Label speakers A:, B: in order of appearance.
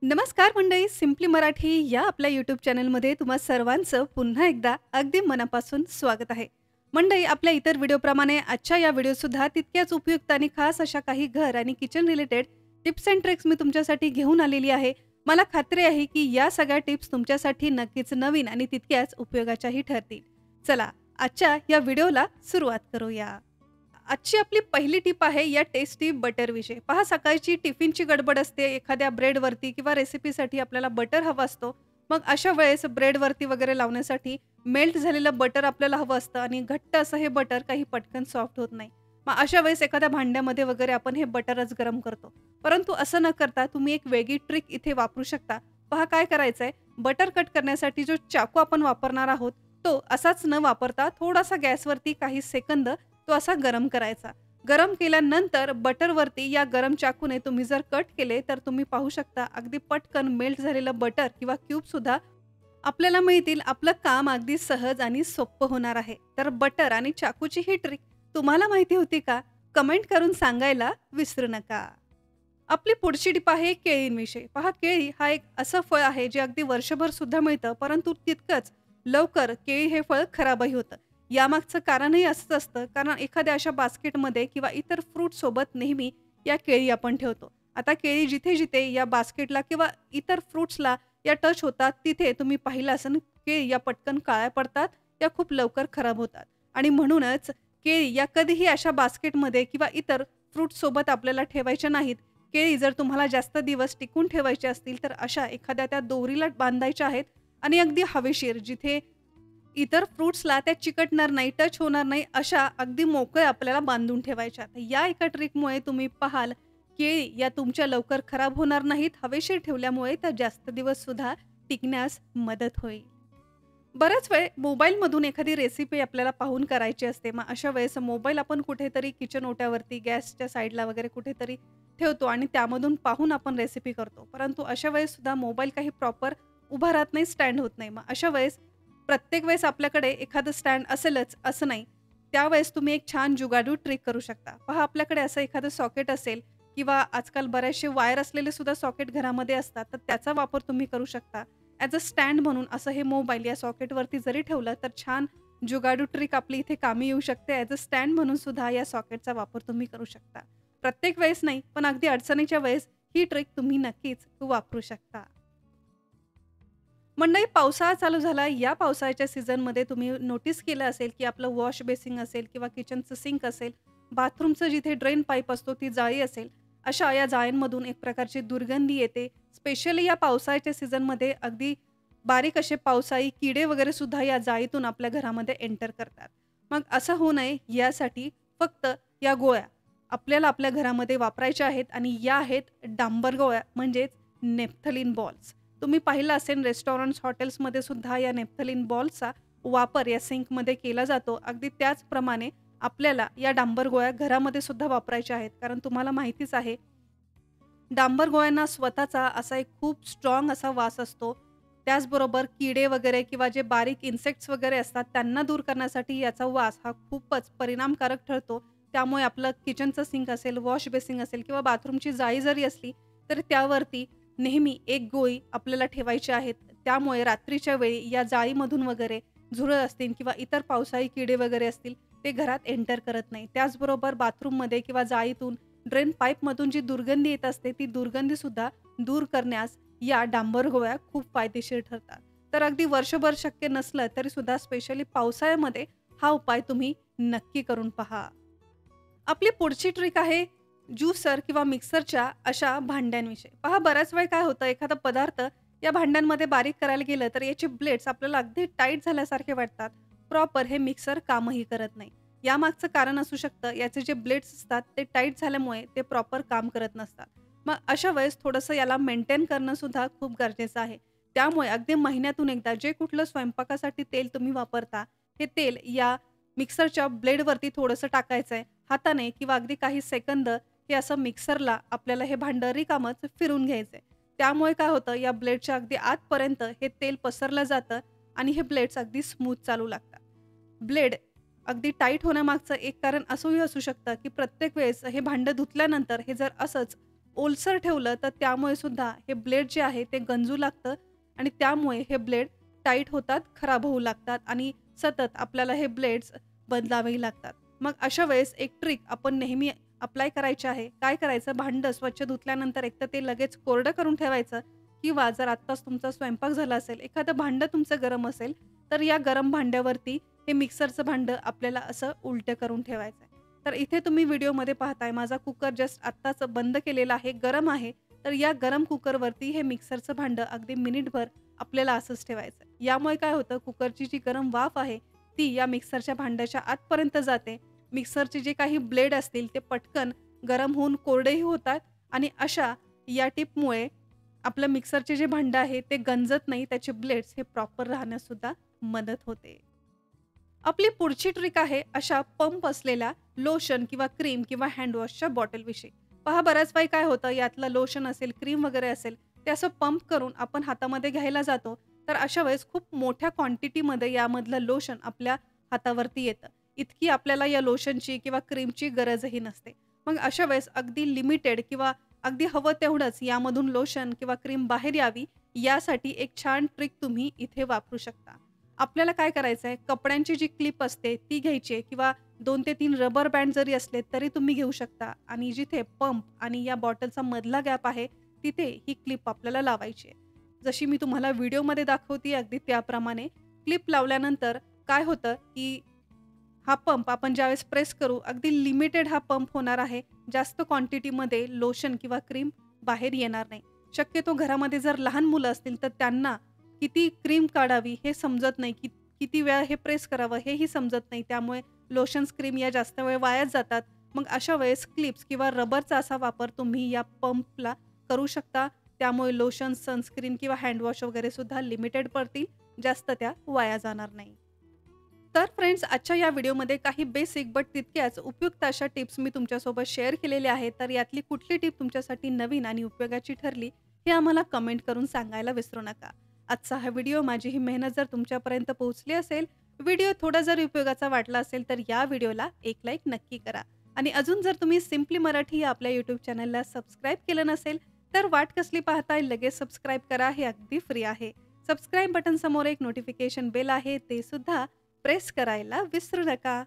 A: नमस्कार मंडळी, सिम्पली मराठी या आपल्या यूट्यूब चॅनलमध्ये तुम्हा सर्वांचं पुन्हा एकदा अगदी मनापासून स्वागत आहे. मंडळी, आपल्या इतर व्हिडिओप्रमाणे आजच्या या व्हिडिओसुद्धा तितक्याच उपयुक्त आणि खास अशा काही घर आणि kitchen related tips and tricks मी तुमच्यासाठी घेऊन आलेली आहे. मला खात्री आहे की या सगळ्या टिप्स तुमच्यासाठी नक्कीच नवीन आणि तितक्याच उपयोगाच्याही ठरतील. चला, आजच्या या व्हिडिओला सुरुवात करूया. आजची आपली पहिली टिप आहे या टेस्टी बटरविषयी. पहा, सकाळची टिफिनची गडबड असते, एखाद्या ब्रेडवरती किंवा रेसिपीसाठी आपल्याला बटर हवं असतो. मग अशा वेळेस ब्रेडवरती वगैरे लावण्यासाठी मेल्ट झालेलं बटर आपल्याला हवं असतं आणि घट्ट असं हे बटर काही पटकन सॉफ्ट होत नाही. मग अशा वेळेस एखाद्या भांड्यामध्ये वगैरे आपण हे बटरच गरम करतो. परंतु असं न करता तुम्ही एक वेगळी ट्रिक इथे वापरू शकता. पहा, काय करायचंय, बटर कट करण्यासाठी जो चाकू आपण वापरणार आहोत तो असाच न वापरता थोडासा गॅसवरती काही सेकंद तो असा गरम करायचा. गरम केल्यानंतर बटरवरती या गरम चाकूने तुम्ही जर कट केले तर तुम्ही पाहू शकता अगदी पटकन मेल्ट झालेलं बटर किंवा क्यूब सुद्धा आपल्याला मिळतील. आपलं काम अगदी सहज आणि सोपं होणार आहे. तर बटर आणि चाकूची ही ट्रिक तुम्हाला माहिती होती का? कमेंट करून सांगायला विसरू नका. आपली पुढची टिप आहे केळींविषयी. पहा, केळी हा एक असं फळ आहे जे अगदी वर्षभर सुद्धा मिळतं, परंतु तितकंच लवकर केळी हे फळ खराबही होतं. यामागचं कारणही असंच असतं, कारण एखाद्या अशा बास्केटमध्ये किंवा इतर फ्रूट सोबत नेहमी या केळी आपण ठेवतो. आता केळी जिथे जिथे या बास्केटला किंवा इतर फ्रुट्सला या टच होतात तिथे तुम्ही पाहिलं असेल केळी या पटकन काळ्या पडतात, त्या खूप लवकर खराब होतात. आणि म्हणूनच केळी या कधीही अशा बास्केटमध्ये किंवा इतर फ्रूट्स सोबत आपल्याला ठेवायच्या नाहीत. केळी जर तुम्हाला जास्त दिवस टिकून ठेवायचे असतील तर अशा एखाद्या त्या दोरीला बांधायच्या आहेत आणि अगदी हवेशीर, जिथे इतर फ्रुट्सला त्या चिकटणार नाही, टच होणार नाही, अशा अगदी मोकळ्या आपल्याला बांधून ठेवायच्या. तर या एका ट्रिकमुळे तुम्ही पाहाल केळी या तुमच्या लवकर खराब होणार नाहीत. हवेशीर ठेवल्यामुळे त्या जास्त दिवस सुद्धा टिकण्यास मदत होईल. बऱ्याच वेळ मोबाईलमधून एखादी रेसिपी आपल्याला पाहून करायची असते. मग अशा वेळेस मोबाईल आपण कुठेतरी किचन ओट्यावरती, गॅसच्या साईडला वगैरे कुठेतरी ठेवतो आणि त्यामधून पाहून आपण रेसिपी करतो. परंतु अशा वेळेस सुद्धा मोबाईल काही प्रॉपर उभा राहत नाही, स्टँड होत नाही. मग अशा वेळेस प्रत्येक वेळेस आपल्याकडे एखादं स्टँड असेलच असं नाही. त्यावेळेस तुम्ही एक छान जुगाडू ट्रिक करू शकता. पहा, आपल्याकडे असं एखादं सॉकेट असेल किंवा आजकाल बरेचसे वायर असलेले सुद्धा सॉकेट घरामध्ये असतात, तर त्याचा वापर तुम्ही करू शकता. ॲज अ स्टँड म्हणून असं हे मोबाईल या सॉकेटवरती जरी ठेवलं तर छान जुगाडू ट्रिक आपली इथे कामी येऊ शकते. ॲज अ स्टँड म्हणून सुद्धा या सॉकेटचा वापर तुम्ही करू शकता. प्रत्येक वेळेस नाही, पण अगदी अडचणीच्या वेळेस ही ट्रिक तुम्ही नक्कीच वापरू शकता. मंडळी, पावसाळा चालू झाला. या पावसाळ्याच्या सीझनमध्ये तुम्ही नोटीस केलं असेल की आपलं वॉश बेसिन असेल किंवा किचनचं सिंक असेल, बाथरूमचं जिथे ड्रेन पाईप असतो ती जाळी असेल, अशा या जाळ्यांमधून एक प्रकारची दुर्गंधी येते. स्पेशली या पावसाळ्याच्या सीझनमध्ये अगदी बारीक असे पावसाळी किडे वगैरे सुद्धा या जाळीतून आपल्या घरामध्ये एंटर करतात. मग असं होऊ नये यासाठी फक्त या गोळ्या आपल्याला आपल्या घरामध्ये वापरायच्या आहेत आणि या आहेत डांबर गोळ्या, म्हणजेच नेप्थलीन बॉल्स. तुम्ही पाहिलं असेल रेस्टॉरंट्स, हॉटेल्समध्ये सुद्धा या नेप्थलीन बॉल्सचा वापर या सिंकमध्ये केला जातो. अगदी त्याचप्रमाणे आपल्याला या डांबर गोळ्या घरामध्ये सुद्धा वापरायच्या आहेत. कारण तुम्हाला माहितीच आहे, डांबर गोळ्यांना स्वतःचा असा एक खूप स्ट्रॉंग असा वास असतो. त्याचबरोबर किडे वगैरे किंवा जे बारीक इन्सेक्ट्स वगैरे असतात त्यांना दूर करण्यासाठी याचा वास हा खूपच परिणामकारक ठरतो. त्यामुळे आपलं किचनचं सिंक असेल, वॉश बेसिन असेल किंवा बाथरूमची जाळी जरी असली तर त्यावरती नेहमी एक गोळी आपल्याला ठेवायची आहेत. त्यामुळे रात्रीच्या वेळी या जाळीमधून वगैरे झुरळ असतील किंवा इतर पावसाळी किडे वगैरे असतील ते घरात एंटर करत नाही. त्याचबरोबर बाथरूममध्ये किंवा जाळीतून, ड्रेन पाईपमधून जी दुर्गंधी येत असते ती दुर्गंधीसुद्धा दूर करण्यास या डांबर गोळ्या खूप फायदेशीर ठरतात. तर अगदी वर्षभर शक्य नसलं तरीसुद्धा स्पेशली पावसाळ्यामध्ये हा उपाय तुम्ही नक्की करून पहा. आपली पुढची ट्रिक आहे ज्युसर किंवा मिक्सरच्या अशा भांड्यांविषयी. पहा, बऱ्याच वेळ काय होतं, एखादा पदार्थ या भांड्यांमध्ये बारीक करायला गेलं तर याचे ब्लेड्स आपल्याला अगदी टाईट झाल्यासारखे वाटतात. प्रॉपर हे मिक्सर कामही करत नाही. यामागचं कारण असू शकतं, याचे जे ब्लेड्स असतात ते टाईट झाल्यामुळे ते प्रॉपर काम करत नसतात. मग अशा वेळेस थोडंसं याला मेंटेन करणं सुद्धा खूप गरजेचं आहे. त्यामुळे अगदी महिन्यातून एकदा जे कुठलं स्वयंपाकासाठी तेल तुम्ही वापरता, हे तेल या मिक्सरच्या ब्लेडवरती थोडंसं टाकायचं आहे. हाताने किंवा अगदी काही सेकंद हे असं मिक्सरला आपल्याला हे भांडं रिकामच फिरून घ्यायचंय. त्यामुळे काय होतं, या ब्लेडच्या अगदी आतपर्यंत हे तेल पसरलं जातं आणि हे ब्लेड्स अगदी स्मूथ चालू लागतात. ब्लेड अगदी टाईट होण्यामागचं एक कारण असंही असू शकतं की प्रत्येक वेळेस हे भांडं धुतल्यानंतर हे जर असंच ओलसर ठेवलं तर त्यामुळे सुद्धा हे ब्लेड जे आहे ते गंजू लागतं आणि त्यामुळे हे ब्लेड टाईट होतात, खराब होऊ लागतात आणि सतत आपल्याला हे ब्लेड्स बदलावेही लागतात. मग अशा वेळेस एक ट्रिक आपण नेहमी अप्लाय करायची आहे. काय करायचं, भांडं स्वच्छ धुतल्यानंतर एकतर ते लगेच कोरडं करून ठेवायचं किंवा जर आत्ताच तुमचा स्वयंपाक झाला असेल, एखादं भांडं तुमचं गरम असेल, तर या गरम भांड्यावरती हे मिक्सरचं भांडं आपल्याला असं उलटं करून ठेवायचं आहे. तर इथे तुम्ही व्हिडिओमध्ये पाहताय माझा कुकर जस्ट आत्ताच बंद केलेला आहे, गरम आहे. तर या गरम कुकरवरती हे मिक्सरचं भांडं अगदी मिनिटभर आपल्याला असंच ठेवायचं आहे. यामुळे काय होतं, कुकरची जी गरम वाफ आहे ती या मिक्सरच्या भांड्याच्या आतपर्यंत जाते. मिक्सरचे जे काही ब्लेड असतील ते पटकन गरम होऊन कोरडेही होतात आणि अशा या टिपमुळे आपलं मिक्सरचे जे भांडं आहे ते गंजत नाही, त्याचे ब्लेड्स हे प्रॉपर राहण्यास सुद्धा मदत होते. आपली पुढची ट्रिक आहे अशा पंप असलेल्या लोशन किंवा क्रीम किंवा हँडवॉशच्या बॉटलविषयी. पहा, बऱ्याच वेळी काय होतं, यातलं लोशन असेल, क्रीम वगैरे असेल, ते असं पंप करून आपण हातामध्ये घ्यायला जातो. तर अशा वेळेस खूप मोठ्या क्वांटिटीमध्ये यामधलं लोशन आपल्या हातावरती येतं. इतकी आपल्याला या लोशनची किंवा क्रीमची गरजही नसते. मग अशा वेळेस अगदी लिमिटेड किंवा अगदी हवं तेवढंच यामधून लोशन किंवा क्रीम बाहेर यावी, यासाठी एक छान ट्रिक तुम्ही इथे वापरू शकता. आपल्याला काय करायचं आहे, कपड्यांची जी क्लिप असते ती घ्यायची आहे किंवा 2 ते 3 रबर बँड जरी असले तरी तुम्ही घेऊ शकता आणि जिथे पंप आणि या बॉटलचा मधला गॅप आहे तिथे ही क्लिप आपल्याला लावायची आहे. जशी मी तुम्हाला व्हिडिओमध्ये दाखवते अगदी त्याप्रमाणे क्लिप लावल्यानंतर काय होतं, की हा पंप आपण ज्यावेळेस प्रेस करू अगदी लिमिटेड हा पंप होणार आहे. जास्त क्वांटिटीमध्ये लोशन किंवा क्रीम बाहेर येणार नाही. शक्यतो घरामध्ये जर लहान मुलं असतील तर त्यांना किती क्रीम काढावी हे समजत नाही, किती वेळा हे प्रेस करावं हेही समजत नाही. त्यामुळे लोशन्स, क्रीम या जास्त वेळ वायाच जातात. मग अशा वेळेस क्लिप्स किंवा रबरचा असा वापर तुम्ही या पंपला करू शकता. त्यामुळे लोशन, सनस्क्रीन किंवा हँडवॉश वगैरे सुद्धा लिमिटेड पडतील, जास्त त्या वाया जाणार नाही. तर फ्रेंड्स, आजच्या या व्हिडिओमध्ये काही बेसिक बट तितक्याच उपयुक्त अशा टिप्स मी तुमच्यासोबत शेअर केलेल्या आहेत. तर यातली कुठली टिप तुमच्यासाठी नवीन आणि उपयोगाची ठरली हे आम्हाला कमेंट करून सांगायला विसरू नका. आजचा हा व्हिडिओ, माझी ही मेहनत जर तुमच्यापर्यंत पोहोचली असेल, व्हिडिओ थोडा जर उपयोगाचा वाटला असेल तर या व्हिडिओला एक लाईक नक्की करा. आणि अजून जर तुम्ही सिम्पली मराठी या आपल्या यूट्यूब चॅनलला सबस्क्राईब केलं नसेल तर वाट कसली पाहताय, लगेच सबस्क्राईब करा, हे अगदी फ्री आहे. सबस्क्राईब बटन समोर एक नोटिफिकेशन बेल आहे, ते सुद्धा प्रेस करायला विसरू नका.